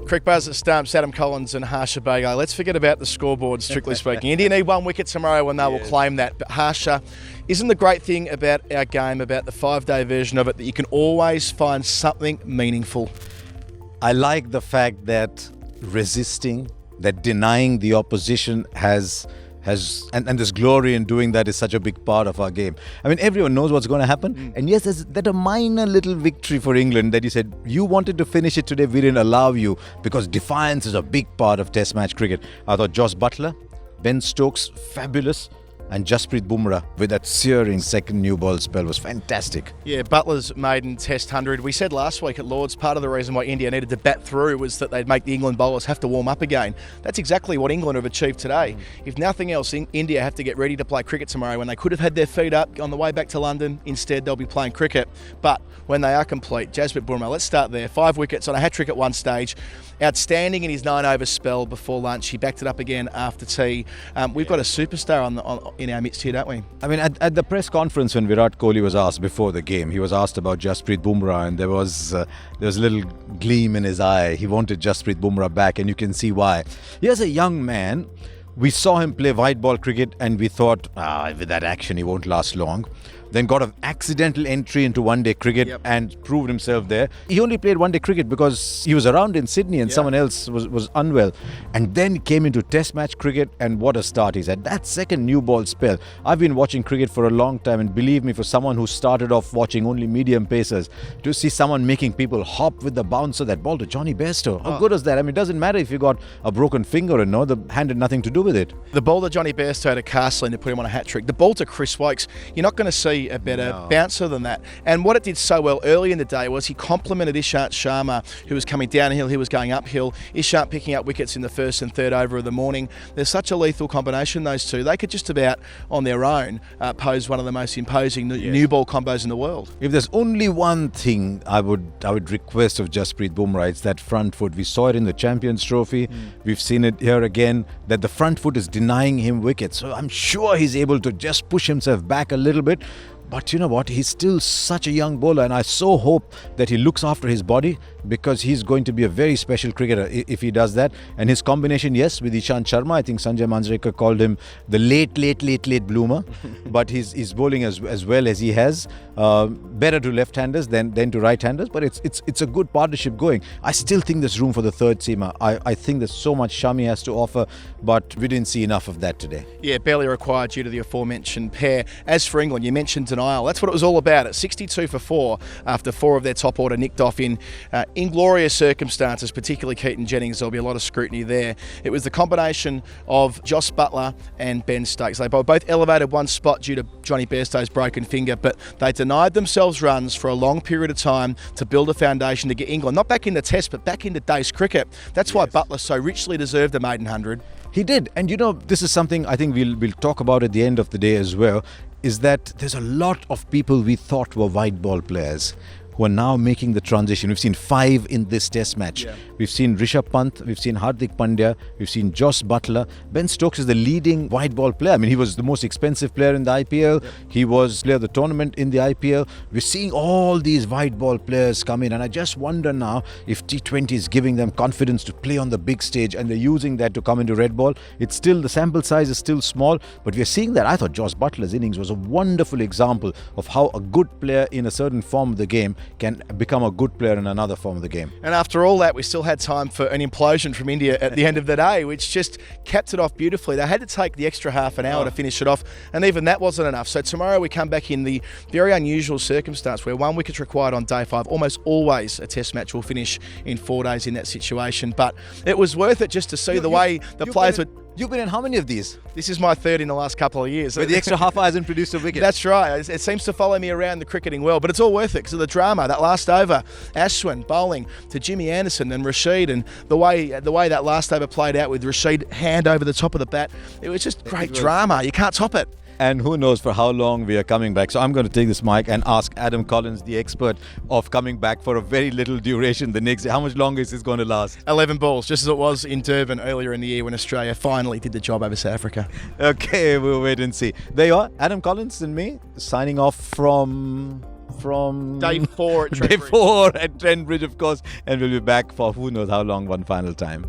Crick Buzz at Stumps, Adam Collins and Harsha Bagai. Let's forget about the scoreboard, strictly speaking. India need 1 wicket tomorrow and they will claim that. But Harsha, isn't the great thing about our game, about the 5-day version of it, that you can always find something meaningful? I like the fact that resisting, that denying the opposition has and there's glory in doing that is such a big part of our game. I mean, everyone knows what's going to happen. And yes, there's that a minor little victory for England that you said, you wanted to finish it today, we didn't allow you, because defiance is a big part of Test match cricket. I thought Josh Buttler, Ben Stokes, fabulous. And Jasprit Bumrah with that searing second new ball spell was fantastic. Yeah, Butler's maiden Test 100. We said last week at Lords, part of the reason why India needed to bat through was that they'd make the England bowlers have to warm up again. That's exactly what England have achieved today. If nothing else, India have to get ready to play cricket tomorrow when they could have had their feet up on the way back to London. Instead, they'll be playing cricket. But when they are complete, Jasprit Bumrah, let's start there. 5 wickets on a hat-trick at one stage. Outstanding in his 9-over spell before lunch. He backed it up again after tea. We've got a superstar in our midst here, don't we? I mean, at the press conference when Virat Kohli was asked before the game, he was asked about Jasprit Bumrah, and there was a little gleam in his eye. He wanted Jasprit Bumrah back, and you can see why. Here's a young man. We saw him play white ball cricket, and we thought, with that action, he won't last long. Then got an accidental entry into one-day cricket and proved himself there. He only played one-day cricket because he was around in Sydney and someone else was unwell. And then came into Test match cricket, and what a start he's had. That second new ball spell. I've been watching cricket for a long time, and believe me, for someone who started off watching only medium pacers, to see someone making people hop with the bouncer, that ball to Johnny Bairstow. How good is that? I mean, it doesn't matter if you got a broken finger or no, the hand had nothing to do with it. The ball to Johnny Bairstow to Castling to put him on a hat-trick. The ball to Chris Wokes, you're not going to see a better bouncer than that. And what it did so well early in the day was he complemented Ishant Sharma, who was coming downhill, he was going uphill. Ishant picking up wickets in the first and third over of the morning. There's such a lethal combination, those two. They could just about, on their own, pose one of the most imposing new ball combos in the world. If there's only one thing I would request of Jasprit Bumrah, it's that front foot. We saw it in the Champions Trophy. We've seen it here again, that the front foot is denying him wickets. So I'm sure he's able to just push himself back a little bit. But you know what? He's still such a young bowler, and I so hope that he looks after his body, because he's going to be a very special cricketer if he does that. And his combination, yes, with Ishant Sharma, I think Sanjay Manjrekar called him the late bloomer. But he's bowling as well as he has. Better to left-handers than to right-handers, but it's a good partnership going. I still think there's room for the third seamer. I think there's so much Shami has to offer, but we didn't see enough of that today. Yeah, barely required due to the aforementioned pair. As for England, you mentioned denial. That's what it was all about. At 62 for 4 after 4 of their top order nicked off in inglorious circumstances, particularly Keaton Jennings. There'll be a lot of scrutiny there. It was the combination of Josh Buttler and Ben Stokes. They both elevated one spot due to Johnny Bairstow's broken finger, but they denied themselves runs for a long period of time to build a foundation to get England, not back in the Test, but back into day's cricket. That's why Buttler so richly deserved a maiden 100. He did. And you know, this is something I think we'll talk about at the end of the day as well, is that there's a lot of people we thought were white ball players who are now making the transition. We've seen 5 in this Test match. We've seen Rishabh Pant, we've seen Hardik Pandya, we've seen Josh Buttler. Ben Stokes is the leading white ball player. I mean, he was the most expensive player in the IPL. He was player of the tournament in the IPL. We're seeing all these white ball players come in, and I just wonder now if T20 is giving them confidence to play on the big stage, and they're using that to come into red ball. It's still, the sample size is still small, but we're seeing that. I thought Josh Buttler's innings was a wonderful example of how a good player in a certain form of the game can become a good player in another form of the game. And after all that, we still had time for an implosion from India at the end of the day, which just capped it off beautifully. They had to take the extra half an hour to finish it off, and even that wasn't enough. So tomorrow we come back in the very unusual circumstance where 1 wicket's required on day 5. Almost always a Test match will finish in 4 days in that situation. But it was worth it just to see the way the players would... You've been in how many of these? This is my third in the last couple of years. Where the extra half hour hasn't produced a wicket. That's right. It seems to follow me around the cricketing world, but it's all worth it because of the drama. That last over, Ashwin bowling to Jimmy Anderson and Rashid, and the way that last over played out with Rashid hand over the top of the bat, it was just great drama. You can't top it. And who knows for how long we are coming back. So I'm going to take this mic and ask Adam Collins, the expert of coming back for a very little duration the next day. How much longer is this going to last? 11 balls, just as it was in Durban earlier in the year when Australia finally did the job over South Africa. Okay, we'll wait and see. There you are, Adam Collins and me, signing off from from Day 4 at Trent day Bridge. 4 at Trent Bridge, of course, and we'll be back for who knows how long, one final time.